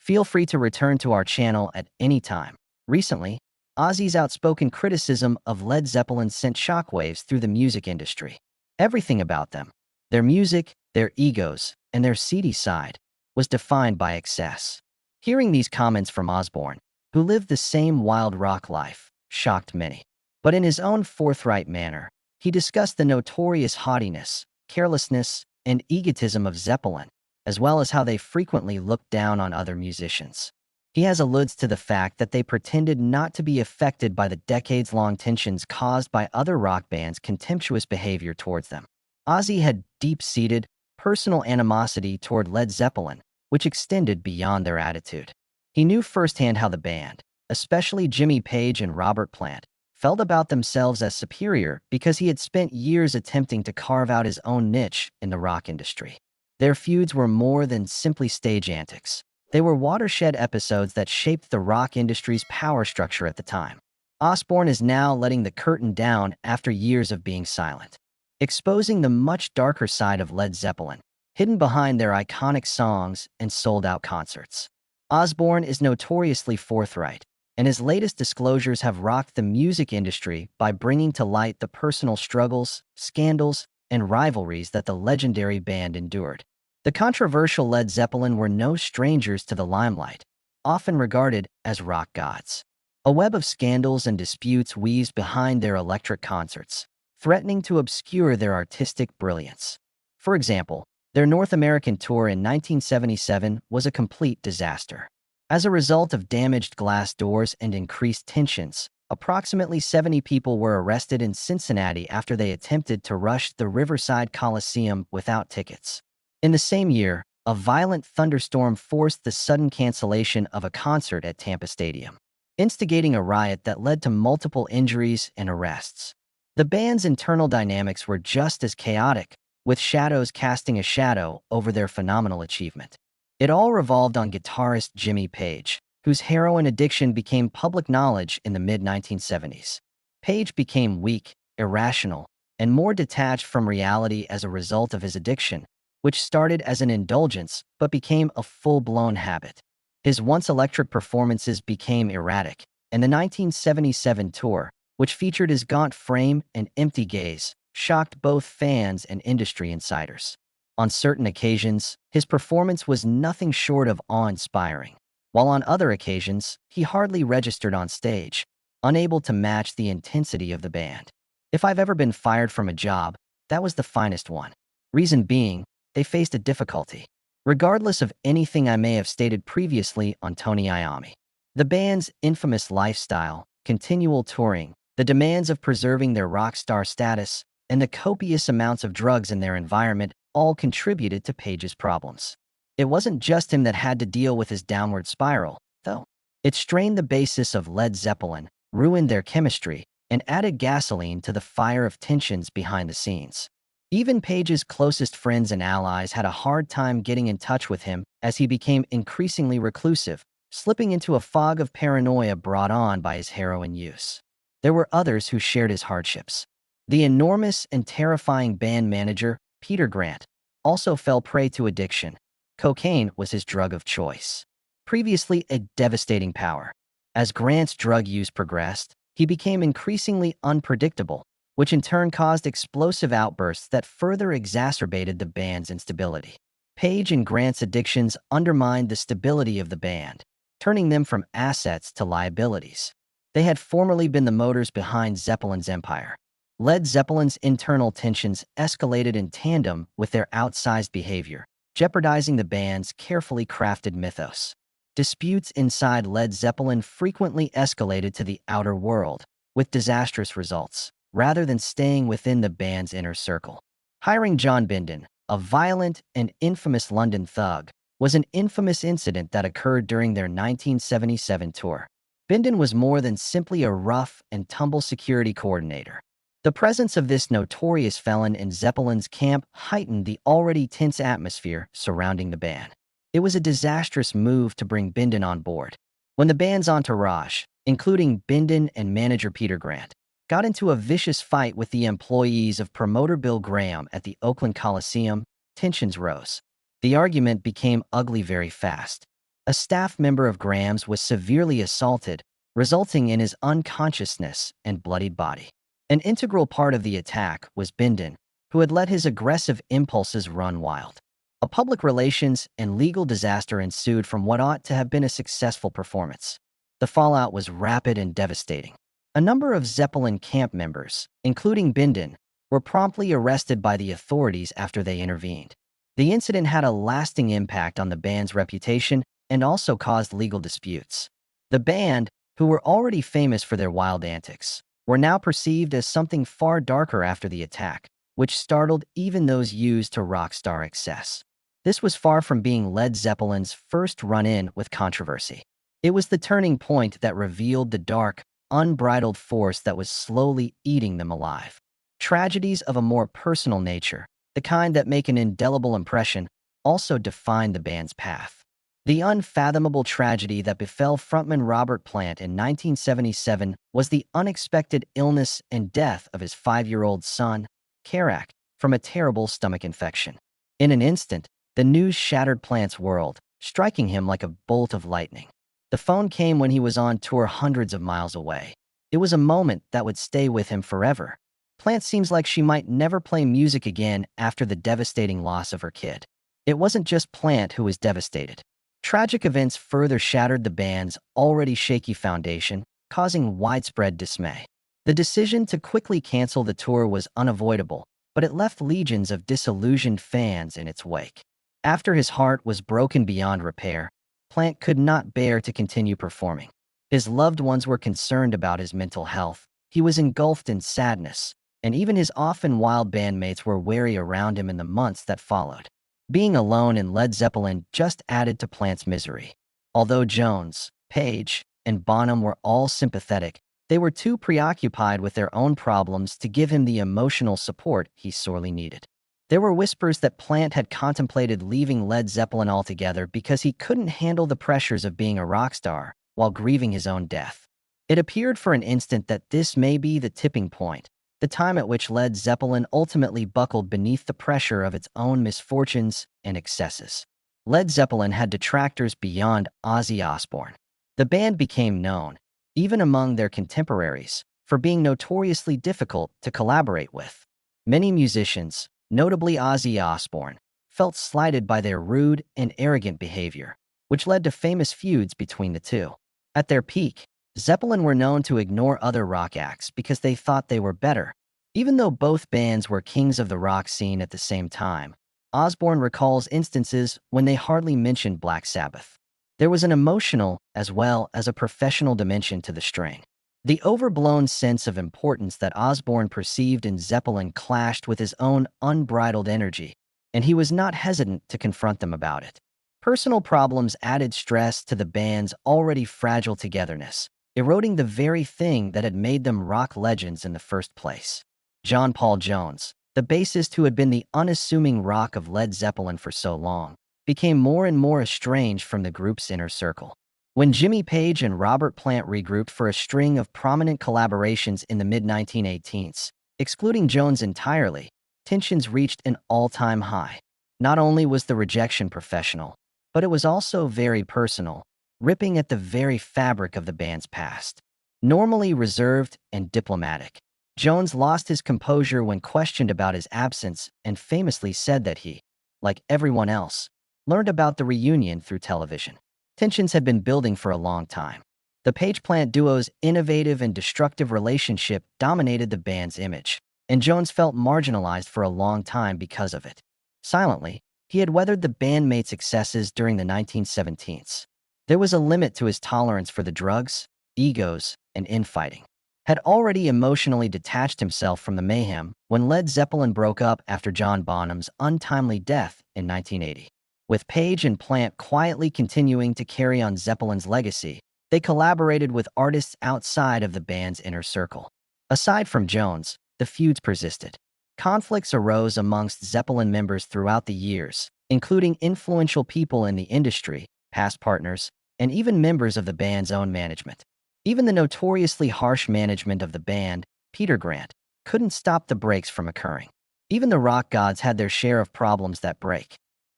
Feel free to return to our channel at any time. Recently, Ozzy's outspoken criticism of Led Zeppelin sent shockwaves through the music industry. Everything about them, their music, their egos, and their seedy side, was defined by excess. Hearing these comments from Osbourne, who lived the same wild rock life, shocked many. But in his own forthright manner, he discussed the notorious haughtiness, carelessness, and egotism of Zeppelin, as well as how they frequently looked down on other musicians. He has alludes to the fact that they pretended not to be affected by the decades-long tensions caused by other rock bands' contemptuous behavior towards them. Ozzy had deep-seated, personal animosity toward Led Zeppelin, which extended beyond their attitude. He knew firsthand how the band, especially Jimmy Page and Robert Plant, felt about themselves as superior because he had spent years attempting to carve out his own niche in the rock industry. Their feuds were more than simply stage antics. They were watershed episodes that shaped the rock industry's power structure at the time. Osbourne is now letting the curtain down after years of being silent, exposing the much darker side of Led Zeppelin, hidden behind their iconic songs and sold-out concerts. Osbourne is notoriously forthright, and his latest disclosures have rocked the music industry by bringing to light the personal struggles, scandals, and rivalries that the legendary band endured. The controversial Led Zeppelin were no strangers to the limelight, often regarded as rock gods. A web of scandals and disputes weaves behind their electric concerts, threatening to obscure their artistic brilliance. For example, their North American tour in 1977 was a complete disaster. As a result of damaged glass doors and increased tensions, approximately 70 people were arrested in Cincinnati after they attempted to rush the Riverside Coliseum without tickets. In the same year, a violent thunderstorm forced the sudden cancellation of a concert at Tampa Stadium, instigating a riot that led to multiple injuries and arrests. The band's internal dynamics were just as chaotic, with shadows casting a shadow over their phenomenal achievement. It all revolved on guitarist Jimmy Page, whose heroin addiction became public knowledge in the mid-1970s. Page became weak, irrational, and more detached from reality as a result of his addiction, which started as an indulgence but became a full-blown habit. His once electric performances became erratic, and the 1977 tour, which featured his gaunt frame and empty gaze, shocked both fans and industry insiders. On certain occasions, his performance was nothing short of awe-inspiring, while on other occasions, he hardly registered on stage, unable to match the intensity of the band. If I've ever been fired from a job, that was the finest one. Reason being, they faced a difficulty. Regardless of anything I may have stated previously on Tony Iommi, the band's infamous lifestyle, continual touring, the demands of preserving their rock star status, and the copious amounts of drugs in their environment all contributed to Page's problems. It wasn't just him that had to deal with his downward spiral, though. It strained the basis of Led Zeppelin, ruined their chemistry, and added gasoline to the fire of tensions behind the scenes. Even Page's closest friends and allies had a hard time getting in touch with him as he became increasingly reclusive, slipping into a fog of paranoia brought on by his heroin use. There were others who shared his hardships. The enormous and terrifying band manager, Peter Grant, also fell prey to addiction. Cocaine was his drug of choice, previously a devastating power. As Grant's drug use progressed, he became increasingly unpredictable, which in turn caused explosive outbursts that further exacerbated the band's instability. Page and Grant's addictions undermined the stability of the band, turning them from assets to liabilities. They had formerly been the motors behind Zeppelin's empire. Led Zeppelin's internal tensions escalated in tandem with their outsized behavior, jeopardizing the band's carefully crafted mythos. Disputes inside Led Zeppelin frequently escalated to the outer world, with disastrous results, rather than staying within the band's inner circle. Hiring John Bindon, a violent and infamous London thug, was an infamous incident that occurred during their 1977 tour. Bindon was more than simply a rough and tumble security coordinator. The presence of this notorious felon in Zeppelin's camp heightened the already tense atmosphere surrounding the band. It was a disastrous move to bring Bindon on board. When the band's entourage, including Bindon and manager Peter Grant, got into a vicious fight with the employees of promoter Bill Graham at the Oakland Coliseum, tensions rose. The argument became ugly very fast. A staff member of Graham's was severely assaulted, resulting in his unconsciousness and bloodied body. An integral part of the attack was Bindon, who had let his aggressive impulses run wild. A public relations and legal disaster ensued from what ought to have been a successful performance. The fallout was rapid and devastating. A number of Zeppelin camp members, including Bindon, were promptly arrested by the authorities after they intervened. The incident had a lasting impact on the band's reputation and also caused legal disputes. The band, who were already famous for their wild antics, were now perceived as something far darker after the attack, which startled even those used to rock star excess. This was far from being Led Zeppelin's first run-in with controversy. It was the turning point that revealed the dark, unbridled force that was slowly eating them alive. Tragedies of a more personal nature, the kind that make an indelible impression, also defined the band's path. The unfathomable tragedy that befell frontman Robert Plant in 1977 was the unexpected illness and death of his 5-year-old son, Karak, from a terrible stomach infection. In an instant, the news shattered Plant's world, striking him like a bolt of lightning. The phone came when he was on tour hundreds of miles away. It was a moment that would stay with him forever. Plant seems like she might never play music again after the devastating loss of her kid. It wasn't just Plant who was devastated. Tragic events further shattered the band's already shaky foundation, causing widespread dismay. The decision to quickly cancel the tour was unavoidable, but it left legions of disillusioned fans in its wake. After his heart was broken beyond repair, Plant could not bear to continue performing. His loved ones were concerned about his mental health. He was engulfed in sadness, and even his often wild bandmates were wary around him in the months that followed. Being alone in Led Zeppelin just added to Plant's misery. Although Jones, Page, and Bonham were all sympathetic, they were too preoccupied with their own problems to give him the emotional support he sorely needed. There were whispers that Plant had contemplated leaving Led Zeppelin altogether because he couldn't handle the pressures of being a rock star while grieving his own death. It appeared for an instant that this may be the tipping point, the time at which Led Zeppelin ultimately buckled beneath the pressure of its own misfortunes and excesses. Led Zeppelin had detractors beyond Ozzy Osbourne. The band became known, even among their contemporaries, for being notoriously difficult to collaborate with. Many musicians, notably Ozzy Osbourne, felt slighted by their rude and arrogant behavior, which led to famous feuds between the two. At their peak, Zeppelin were known to ignore other rock acts because they thought they were better. Even though both bands were kings of the rock scene at the same time, Osbourne recalls instances when they hardly mentioned Black Sabbath. There was an emotional as well as a professional dimension to the strain. The overblown sense of importance that Osbourne perceived in Zeppelin clashed with his own unbridled energy, and he was not hesitant to confront them about it. Personal problems added stress to the band's already fragile togetherness, eroding the very thing that had made them rock legends in the first place. John Paul Jones, the bassist who had been the unassuming rock of Led Zeppelin for so long, became more and more estranged from the group's inner circle. When Jimmy Page and Robert Plant regrouped for a string of prominent collaborations in the mid-1918s, excluding Jones entirely, tensions reached an all-time high. Not only was the rejection professional, but it was also very personal, ripping at the very fabric of the band's past. Normally reserved and diplomatic, Jones lost his composure when questioned about his absence and famously said that he, like everyone else, learned about the reunion through television. Tensions had been building for a long time. The Page-Plant duo's innovative and destructive relationship dominated the band's image, and Jones felt marginalized for a long time because of it. Silently, he had weathered the bandmates' excesses during the 1917s. There was a limit to his tolerance for the drugs, egos, and infighting. Had already emotionally detached himself from the mayhem when Led Zeppelin broke up after John Bonham's untimely death in 1980. With Page and Plant quietly continuing to carry on Zeppelin's legacy, they collaborated with artists outside of the band's inner circle. Aside from Jones, the feuds persisted. Conflicts arose amongst Zeppelin members throughout the years, including influential people in the industry, past partners, and even members of the band's own management. Even the notoriously harsh management of the band, Peter Grant, couldn't stop the breaks from occurring. Even the rock gods had their share of problems that break.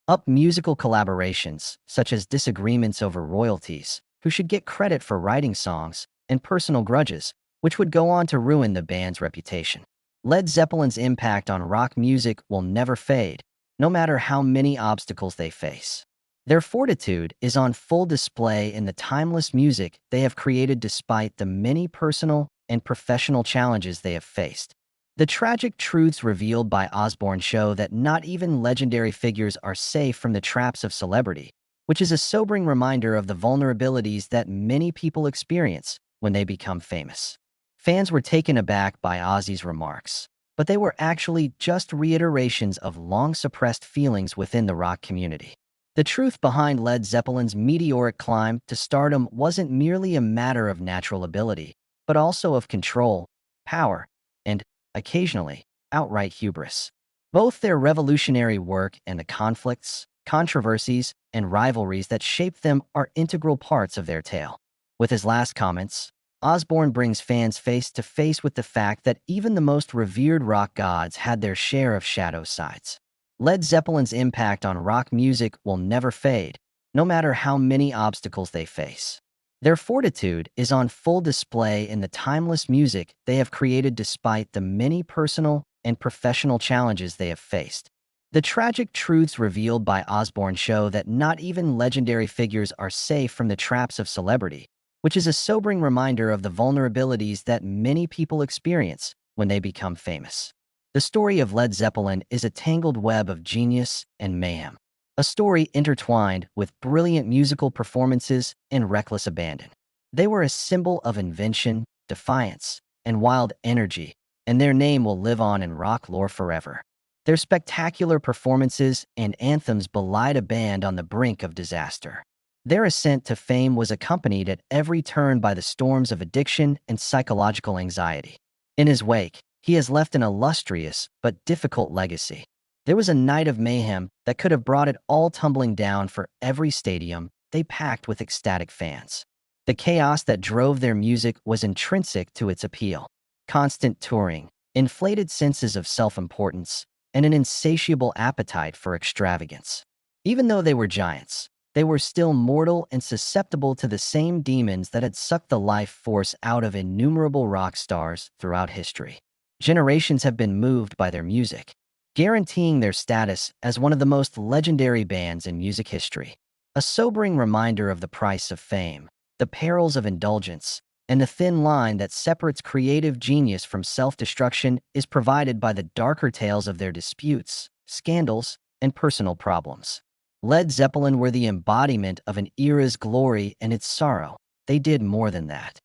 up musical collaborations, such as disagreements over royalties, who should get credit for writing songs, and personal grudges, which would go on to ruin the band's reputation. Led Zeppelin's impact on rock music will never fade, no matter how many obstacles they face. Their fortitude is on full display in the timeless music they have created despite the many personal and professional challenges they have faced. The tragic truths revealed by Osbourne show that not even legendary figures are safe from the traps of celebrity, which is a sobering reminder of the vulnerabilities that many people experience when they become famous. Fans were taken aback by Ozzy's remarks, but they were actually just reiterations of long-suppressed feelings within the rock community. The truth behind Led Zeppelin's meteoric climb to stardom wasn't merely a matter of natural ability, but also of control, power, and, occasionally, outright hubris. Both their revolutionary work and the conflicts, controversies, and rivalries that shaped them are integral parts of their tale. With his last comments, Osbourne brings fans face to face with the fact that even the most revered rock gods had their share of shadow sides. Led Zeppelin's impact on rock music will never fade, no matter how many obstacles they face. Their fortitude is on full display in the timeless music they have created despite the many personal and professional challenges they have faced. The tragic truths revealed by Osbourne show that not even legendary figures are safe from the traps of celebrity, which is a sobering reminder of the vulnerabilities that many people experience when they become famous. The story of Led Zeppelin is a tangled web of genius and mayhem, a story intertwined with brilliant musical performances and reckless abandon. They were a symbol of invention, defiance, and wild energy, and their name will live on in rock lore forever. Their spectacular performances and anthems belied a band on the brink of disaster. Their ascent to fame was accompanied at every turn by the storms of addiction and psychological anxiety. In his wake, he has left an illustrious but difficult legacy. There was a night of mayhem that could have brought it all tumbling down for every stadium they packed with ecstatic fans. The chaos that drove their music was intrinsic to its appeal. Constant touring, inflated senses of self-importance, and an insatiable appetite for extravagance. Even though they were giants, they were still mortal and susceptible to the same demons that had sucked the life force out of innumerable rock stars throughout history. Generations have been moved by their music, guaranteeing their status as one of the most legendary bands in music history. A sobering reminder of the price of fame, the perils of indulgence, and the thin line that separates creative genius from self-destruction is provided by the darker tales of their disputes, scandals, and personal problems. Led Zeppelin were the embodiment of an era's glory and its sorrow. They did more than that.